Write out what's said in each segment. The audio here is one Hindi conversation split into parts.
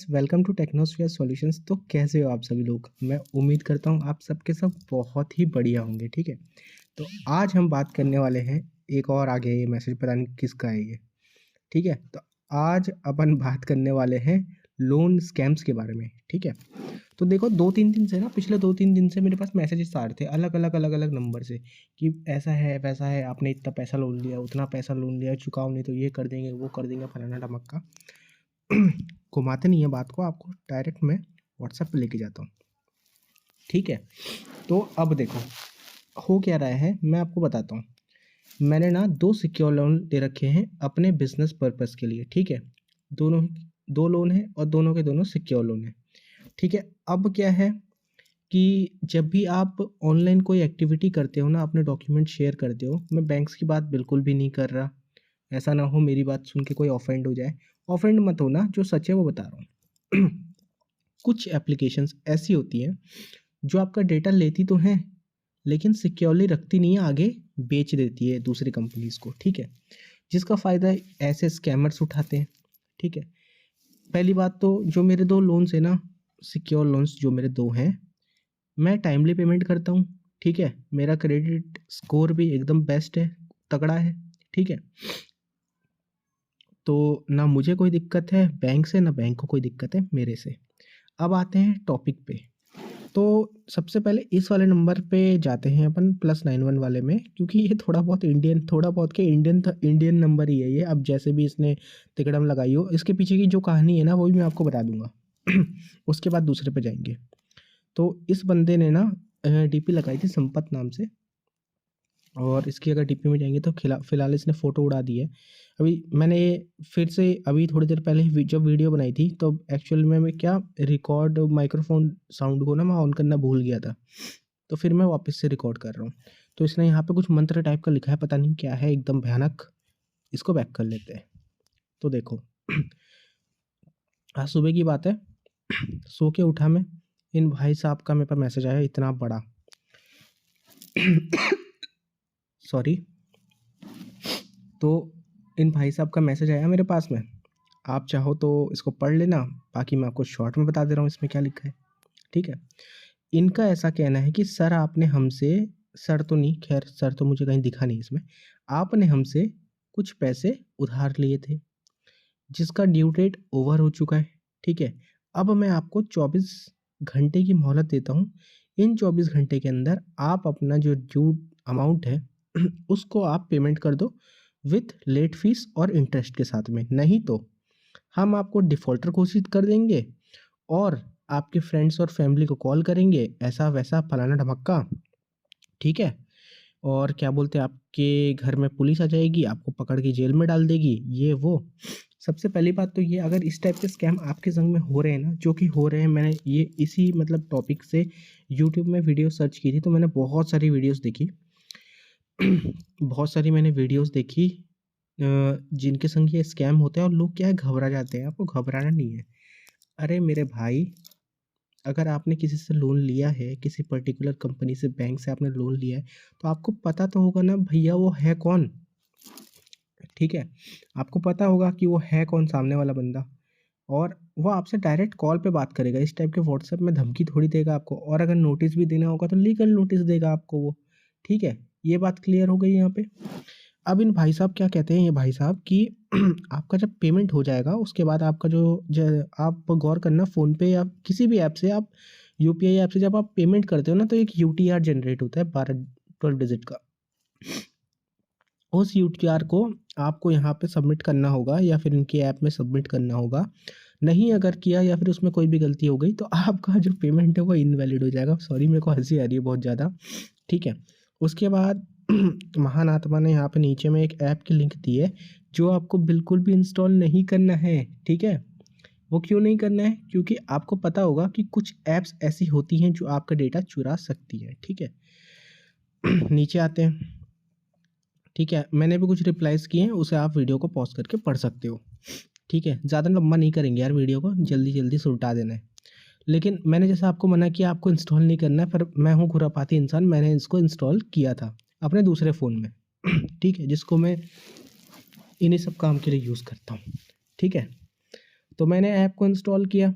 Welcome to technosphere solutions. तो कैसे हो आप सभी लोग? मैं उम्मीद करता हूँ आप सबके सब बहुत ही बढ़िया होंगे। ठीक है, तो आज हम बात करने वाले हैं, एक और आ गया ये मैसेज, पता नहीं किसका है ये। ठीक है, तो आज अपन बात करने वाले हैं लोन स्कैम्स के बारे में। ठीक है, तो देखो 2-3 दिन से ना, पिछले 2-3 दिन से मेरे पास मैसेजेस आ रहे थे अलग अलग नंबर से कि ऐसा है वैसा है, आपने इतना पैसा लोन लिया, उतना पैसा लोन लिया, चुकाओ नहीं तो ये कर देंगे वो कर देंगे, फलाना ढमक्का। घुमाते नहीं है बात को, आपको डायरेक्ट मैं व्हाट्सएप पे लेके जाता हूँ। ठीक है, तो अब देखो हो क्या रहा है, मैं आपको बताता हूँ। मैंने ना 2 सिक्योर लोन ले रखे हैं अपने बिजनेस पर्पस के लिए। ठीक है, दोनों 2 लोन हैं और दोनों के दोनों सिक्योर लोन हैं। ठीक है, अब क्या है कि जब भी आप ऑनलाइन कोई एक्टिविटी करते हो ना, अपने डॉक्यूमेंट शेयर करते हो, मैं बैंक्स की बात बिल्कुल भी नहीं कर रहा। ऐसा ना हो मेरी बात सुन के कोई ऑफेंड हो जाए। ऑफेंड मत होना, जो सच है वो बता रहा हूँ। कुछ एप्लीकेशंस ऐसी होती हैं जो आपका डेटा लेती तो हैं लेकिन सिक्योरली रखती नहीं है, आगे बेच देती है दूसरी कंपनीज को। ठीक है, जिसका फ़ायदा ऐसे स्कैमर्स उठाते हैं। ठीक है, पहली बात तो जो मेरे 2 लोन्स हैं ना, सिक्योर लोन्स जो मेरे 2 हैं, मैं टाइमली पेमेंट करता हूँ। ठीक है, मेरा क्रेडिट स्कोर भी एकदम बेस्ट है, तगड़ा है। ठीक है, तो ना मुझे कोई दिक्कत है बैंक से, ना बैंक को कोई दिक्कत है मेरे से। अब आते हैं टॉपिक पे। तो सबसे पहले इस वाले नंबर पे जाते हैं अपन, +91 वाले में, क्योंकि ये थोड़ा बहुत के इंडियन नंबर ही है ये। अब जैसे भी इसने तिकड़म लगाई हो, इसके पीछे की जो कहानी है ना वो भी मैं आपको बता दूंगा। उसके बाद दूसरे पे जाएंगे। तो इस बंदे ने ना डीपी लगाई थी संपत नाम से, और इसकी अगर डीपी में जाएंगे तो फिलहाल इसने फ़ोटो उड़ा दी है। अभी मैंने फिर से अभी थोड़ी देर पहले जब वीडियो बनाई थी, तो एक्चुअल में मैं क्या, रिकॉर्ड माइक्रोफोन साउंड को ना मैं ऑन करना भूल गया था, तो फिर मैं वापस से रिकॉर्ड कर रहा हूँ। तो इसने यहाँ पे कुछ मंत्र टाइप का लिखा है, पता नहीं क्या है, एकदम भयानक। इसको बैक कर लेते हैं। तो देखो, आज सुबह की बात है, सो के उठा मैं, इन भाई साहब का मेरे पास मैसेज आया इतना बड़ा। सॉरी। तो इन भाई साहब का मैसेज आया मेरे पास में। आप चाहो तो इसको पढ़ लेना, बाकी मैं आपको शॉर्ट में बता दे रहा हूँ इसमें क्या लिखा है। ठीक है, इनका ऐसा कहना है कि सर आपने हमसे, सर तो नहीं, खैर सर तो मुझे कहीं दिखा नहीं इसमें, आपने हमसे कुछ पैसे उधार लिए थे जिसका ड्यू डेट ओवर हो चुका है। ठीक है, अब मैं आपको 24 घंटे की मोहलत देता हूँ। इन 24 घंटे के अंदर आप अपना जो ड्यू अमाउंट है उसको आप पेमेंट कर दो, विथ लेट फीस और इंटरेस्ट के साथ में, नहीं तो हम आपको डिफ़ॉल्टर घोषित कर देंगे और आपके फ्रेंड्स और फैमिली को कॉल करेंगे, ऐसा वैसा फलाना ढमक्का। ठीक है, और क्या बोलते हैं, आपके घर में पुलिस आ जाएगी, आपको पकड़ के जेल में डाल देगी, ये वो। सबसे पहली बात तो ये, अगर इस टाइप के स्कैम आपके संग में हो रहे हैं ना, जो कि हो रहे हैं, मैंने ये इसी मतलब टॉपिक से यूट्यूब में वीडियो सर्च की थी, तो मैंने बहुत सारी वीडियोस देखी। बहुत सारी मैंने वीडियोस देखी जिनके संग ये स्कैम होते हैं, और लोग क्या है, घबरा जाते हैं। आपको घबराना नहीं है। अरे मेरे भाई, अगर आपने किसी से लोन लिया है, किसी पर्टिकुलर कंपनी से, बैंक से आपने लोन लिया है, तो आपको पता तो होगा ना भैया वो है कौन। ठीक है, आपको पता होगा कि वो है कौन सामने वाला बंदा, और वो आपसे डायरेक्ट कॉल पे बात करेगा। इस टाइप के व्हाट्सएप में धमकी थोड़ी देगा आपको, और अगर नोटिस भी देना होगा तो लीगल नोटिस देगा आपको वो। ठीक है, ये बात क्लियर हो गई यहाँ पे। अब इन भाई साहब क्या कहते हैं, ये भाई साहब कि आपका जब पेमेंट हो जाएगा उसके बाद आपका आप गौर करना, फ़ोन पे या किसी भी ऐप से, आप यूपीआई ऐप से जब आप पेमेंट करते हो ना, तो एक यूटीआर जनरेट होता है 12 डिजिट का। उस यूटीआर को आपको यहाँ पे सबमिट करना होगा, या फिर इनके ऐप में सबमिट करना होगा। नहीं अगर किया, या फिर उसमें कोई भी गलती हो गई, तो आपका जो पेमेंट है वो इनवैलिड हो जाएगा। सॉरी, मेरे को हंसी आ रही है बहुत ज़्यादा। ठीक है, उसके बाद महान आत्मा ने यहाँ पे नीचे में एक ऐप की लिंक दी है, जो आपको बिल्कुल भी इंस्टॉल नहीं करना है। ठीक है, वो क्यों नहीं करना है? क्योंकि आपको पता होगा कि कुछ ऐप्स ऐसी होती हैं जो आपका डेटा चुरा सकती है। ठीक है, नीचे आते हैं। ठीक है, मैंने भी कुछ रिप्लाईज़ किए हैं, उसे आप वीडियो को पॉज़ करके पढ़ सकते हो। ठीक है, ज़्यादा लंबा नहीं करेंगे यार वीडियो को, जल्दी-जल्दी सुलटा देना है। लेकिन मैंने जैसा आपको मना किया, आपको इंस्टॉल नहीं करना है, पर मैं हूँ खुरापाती इंसान, मैंने इसको इंस्टॉल किया था अपने दूसरे फ़ोन में। ठीक है, जिसको मैं इन्हीं सब काम के लिए यूज़ करता हूँ। ठीक है, तो मैंने ऐप को इंस्टॉल किया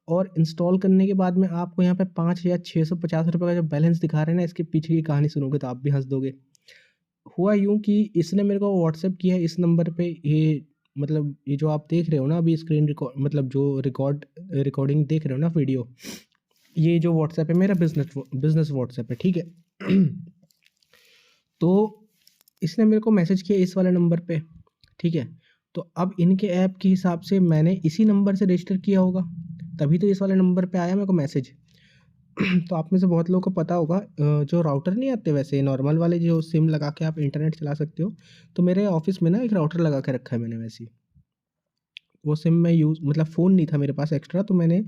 और इंस्टॉल करने के बाद में आपको यहाँ पे 5,650 रुपये का जो बैलेंस दिखा रहे हैं ना, इसके पीछे की कहानी सुनोगे तो आप भी हंस दोगे। हुआ यूँ कि इसने मेरे को व्हाट्सएप किया इस नंबर पे, ये मतलब ये जो आप देख रहे हो ना अभी स्क्रीन रिकॉर्ड, मतलब जो रिकॉर्डिंग देख रहे हो ना वीडियो, ये जो व्हाट्सएप है मेरा बिजनेस व्हाट्सएप है, ठीक है। तो इसने मेरे को मैसेज किया इस वाले नंबर पे, ठीक है। तो अब इनके ऐप के हिसाब से मैंने इसी नंबर से रजिस्टर किया होगा, तभी तो इस वाले नंबर पे आया मेरे को मैसेज। तो आप में से बहुत लोगों को पता होगा जो राउटर नहीं आते वैसे नॉर्मल वाले, जो सिम लगा के आप इंटरनेट चला सकते हो, तो मेरे ऑफिस में ना एक राउटर लगा के रखा है मैंने वैसे ही। वो सिम में यूज़, मतलब फ़ोन नहीं था मेरे पास एक्स्ट्रा, तो मैंने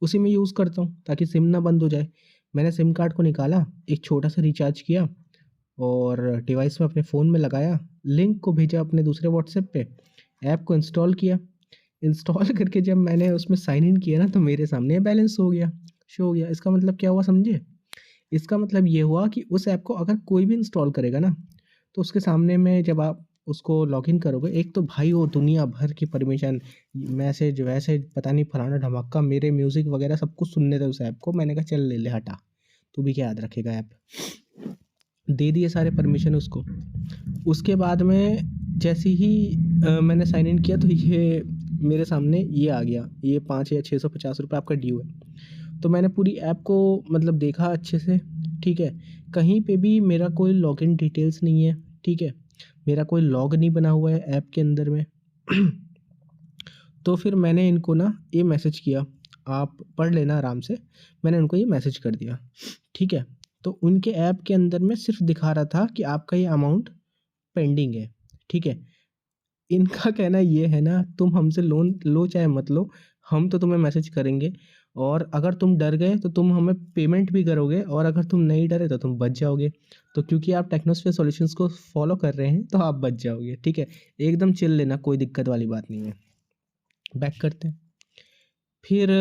उसी में यूज़ करता हूँ ताकि सिम ना बंद हो जाए। मैंने सिम कार्ड को निकाला, एक छोटा सा रिचार्ज किया और डिवाइस में अपने फ़ोन में लगाया, लिंक को भेजा अपने दूसरे व्हाट्सएप पे, ऐप को इंस्टॉल किया। इंस्टॉल करके जब मैंने उसमें साइन इन किया ना, तो मेरे सामने बैलेंस हो गया, शो हो गया। इसका मतलब क्या हुआ समझे? इसका मतलब ये हुआ कि उस ऐप को अगर कोई भी इंस्टॉल करेगा ना, तो उसके सामने में जब आप उसको लॉगिन करोगे, एक तो भाई वो दुनिया भर की परमिशन, मैसेज वैसेज पता नहीं फलाना ढमाका, मेरे म्यूज़िक वगैरह सब कुछ सुनने थे उस ऐप को। मैंने कहा चल ले ले हटा, तू भी क्या याद रखेगा ऐप। दे दिए सारे परमिशन उसको। उसके बाद में जैसे ही मैंने साइन इन किया, तो ये मेरे सामने ये आ गया, ये 5,650 रुपये आपका ड्यू है। तो मैंने पूरी ऐप को मतलब देखा अच्छे से, ठीक है। कहीं पे भी मेरा कोई लॉगिन डिटेल्स नहीं है, ठीक है। मेरा कोई लॉग नहीं बना हुआ है ऐप के अंदर में। तो फिर मैंने इनको ना ये मैसेज किया, आप पढ़ लेना आराम से। मैंने उनको ये मैसेज कर दिया, ठीक है। तो उनके ऐप के अंदर में सिर्फ दिखा रहा था कि आपका ये अमाउंट पेंडिंग है, ठीक है। इनका कहना ये है ना, तुम हमसे लोन लो चाहे मत लो, हम तो तुम्हें मैसेज करेंगे, और अगर तुम डर गए तो तुम हमें पेमेंट भी करोगे, और अगर तुम नहीं डरे तो तुम बच जाओगे। तो क्योंकि आप टेक्नोस्फेयर सॉल्यूशंस को फॉलो कर रहे हैं तो आप बच जाओगे, ठीक है। एकदम चिल लेना, कोई दिक्कत वाली बात नहीं है। बैक करते हैं। फिर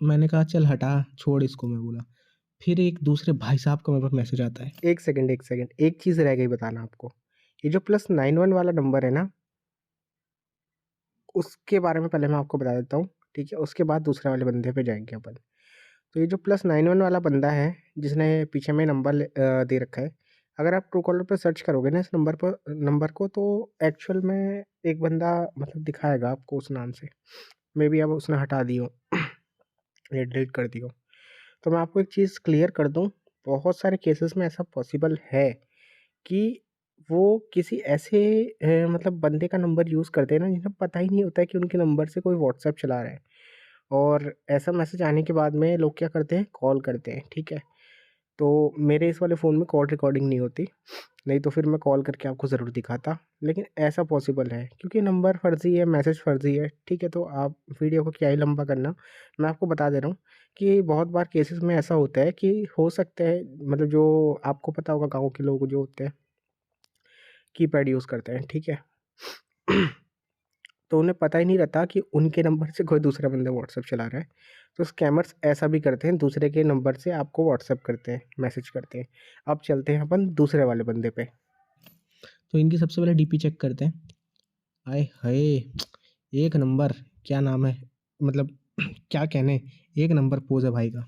मैंने कहा चल हटा छोड़ इसको, मैं बोला। फिर एक दूसरे भाई साहब का मेरे पास मैसेज आता है। एक सेकंड, एक चीज़ रह गई बताना आपको। ये जो +91 वाला नंबर है ना, उसके बारे में पहले मैं आपको बता देता हूँ, ठीक है। उसके बाद दूसरे वाले बंदे पे जाएंगे अपन। तो ये जो +91 वाला बंदा है, जिसने पीछे में नंबर दे रखा है, अगर आप ट्रू कॉलर पे सर्च करोगे ना इस नंबर को, तो एक्चुअल में एक बंदा मतलब दिखाएगा आपको उस नाम से। मे बी अब उसने हटा दी हो या डिलीट कर दी हो। तो मैं आपको एक चीज़ क्लियर कर दूँ, बहुत सारे केसेस में ऐसा पॉसिबल है कि वो किसी ऐसे मतलब बंदे का नंबर यूज़ करते हैं ना, जिन्हें पता ही नहीं होता है कि उनके नंबर से कोई व्हाट्सएप चला रहा है। और ऐसा मैसेज आने के बाद में लोग क्या करते हैं, कॉल करते हैं, ठीक है। तो मेरे इस वाले फ़ोन में कॉल रिकॉर्डिंग नहीं होती, नहीं तो फिर मैं कॉल करके आपको ज़रूर दिखाता। लेकिन ऐसा पॉसिबल है क्योंकि नंबर फ़र्ज़ी है, मैसेज फ़र्ज़ी है, ठीक है। तो आप वीडियो को क्या ही लंबा करना, मैं आपको बता दे रहा हूँ कि बहुत बार केसेस में ऐसा होता है कि हो सकता है, मतलब जो आपको पता होगा गाँव के लोग जो होते हैं कीपैड यूज़ करते हैं, ठीक है। तो उन्हें पता ही नहीं रहता कि उनके नंबर से कोई दूसरा बंदा व्हाट्सएप चला रहा है। तो स्कैमर्स ऐसा भी करते हैं, दूसरे के नंबर से आपको व्हाट्सएप करते हैं, मैसेज करते हैं। अब चलते हैं अपन दूसरे वाले बंदे पे। तो इनकी सबसे पहले डीपी चेक करते हैं। आए हाय, एक नंबर, क्या नाम है, मतलब क्या कहने, एक नंबर पोज है भाई का।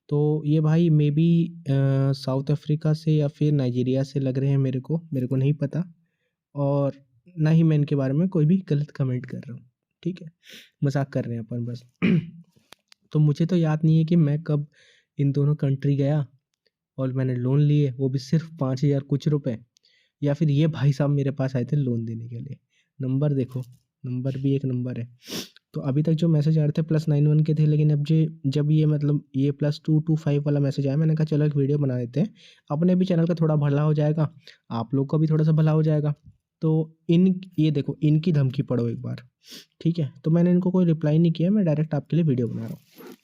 तो ये भाई मे बी साउथ अफ्रीका से या फिर नाइजीरिया से लग रहे हैं मेरे को नहीं पता, और ना ही मैं इनके बारे में कोई भी गलत कमेंट कर रहा हूँ, ठीक है। मजाक कर रहे हैं अपन बस। तो मुझे तो याद नहीं है कि मैं कब इन दोनों कंट्री गया और मैंने लोन लिए, वो भी सिर्फ 5,000 कुछ रुपए, या फिर ये भाई साहब मेरे पास आए थे लोन देने के लिए। नंबर देखो, नंबर भी एक नंबर है। तो अभी तक जो मैसेज आ रहे थे +91 के थे, लेकिन अब जब ये मतलब ये +225 वाला मैसेज आया, मैंने कहा चलो एक वीडियो बना देते हैं, अपने भी चैनल का थोड़ा भला हो जाएगा, आप लोग का भी थोड़ा सा भला हो जाएगा। तो ये देखो, इनकी धमकी पढ़ो एक बार, ठीक है। तो मैंने इनको कोई रिप्लाई नहीं किया, मैं डायरेक्ट आपके लिए वीडियो बना रहा हूँ।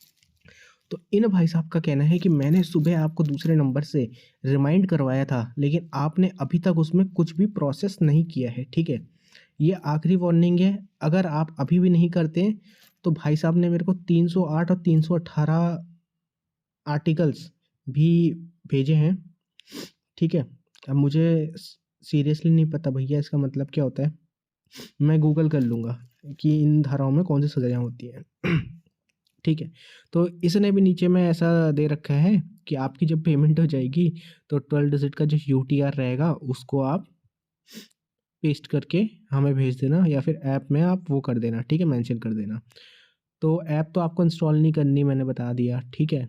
तो इन भाई साहब का कहना है कि मैंने सुबह आपको दूसरे नंबर से रिमाइंड करवाया था, लेकिन आपने अभी तक उसमें कुछ भी प्रोसेस नहीं किया है, ठीक है। ये आखिरी वार्निंग है, अगर आप अभी भी नहीं करते तो भाई साहब ने मेरे को 308 और 318 आर्टिकल्स भी भेजे हैं, ठीक है। अब मुझे सीरियसली नहीं पता भैया इसका मतलब क्या होता है, मैं गूगल कर लूँगा। कि इन धाराओं में कौन सी सज़ाएँ होती हैं। ठीक है, तो इसने भी नीचे में ऐसा दे रखा है कि आपकी जब पेमेंट हो जाएगी तो 12 डिजिट का जो यूटीआर रहेगा उसको आप पेस्ट करके हमें भेज देना, या फिर ऐप में आप वो कर देना, ठीक है, मेंशन कर देना। तो ऐप तो आपको इंस्टॉल नहीं करनी, मैंने बता दिया, ठीक है।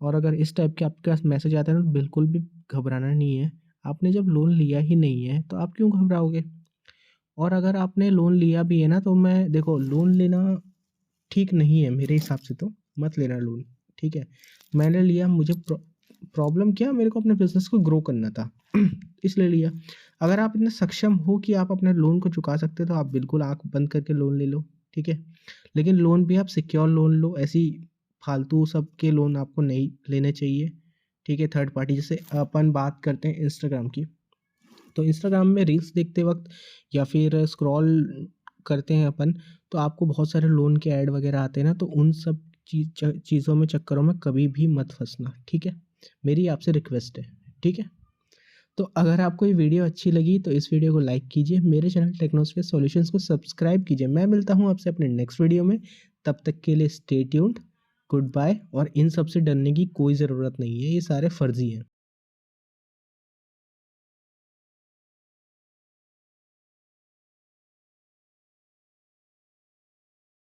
और अगर इस टाइप के आपके पास मैसेज आता है ना, तो बिल्कुल भी घबराना नहीं है। आपने जब लोन लिया ही नहीं है तो आप क्यों घबराओगे? और अगर आपने लोन लिया भी है ना, तो मैं देखो, लोन लेना ठीक नहीं है मेरे हिसाब से, तो मत लेना लोन, ठीक है। मैंने लिया, मुझे प्रॉब्लम क्या, मेरे को अपने बिजनेस को ग्रो करना था इसलिए लिया। अगर आप इतने सक्षम हो कि आप अपने लोन को चुका सकते हो तो आप बिल्कुल आंख बंद करके लोन ले लो, ठीक है। लेकिन लोन भी आप सिक्योर लोन लो, ऐसी फालतू सब के लोन आपको नहीं लेने चाहिए, ठीक है। थर्ड पार्टी, जैसे अपन बात करते हैं इंस्टाग्राम की, तो इंस्टाग्राम में रील्स देखते वक्त या फिर स्क्रॉल करते हैं अपन, तो आपको बहुत सारे लोन के ऐड वगैरह आते हैं ना, तो उन सब चीज़ों में, चक्करों में कभी भी मत फंसना, ठीक है। मेरी आपसे रिक्वेस्ट है, ठीक है। तो अगर आपको ये वीडियो अच्छी लगी तो इस वीडियो को लाइक कीजिए, मेरे चैनल टेक्नोस्पेस सॉल्यूशंस को सब्सक्राइब कीजिए। मैं मिलता हूँ आपसे अपने नेक्स्ट वीडियो में, तब तक के लिए स्टे ट्यून्ड, गुड बाय। और इन सब से डरने की कोई ज़रूरत नहीं है, ये सारे फर्जी हैं।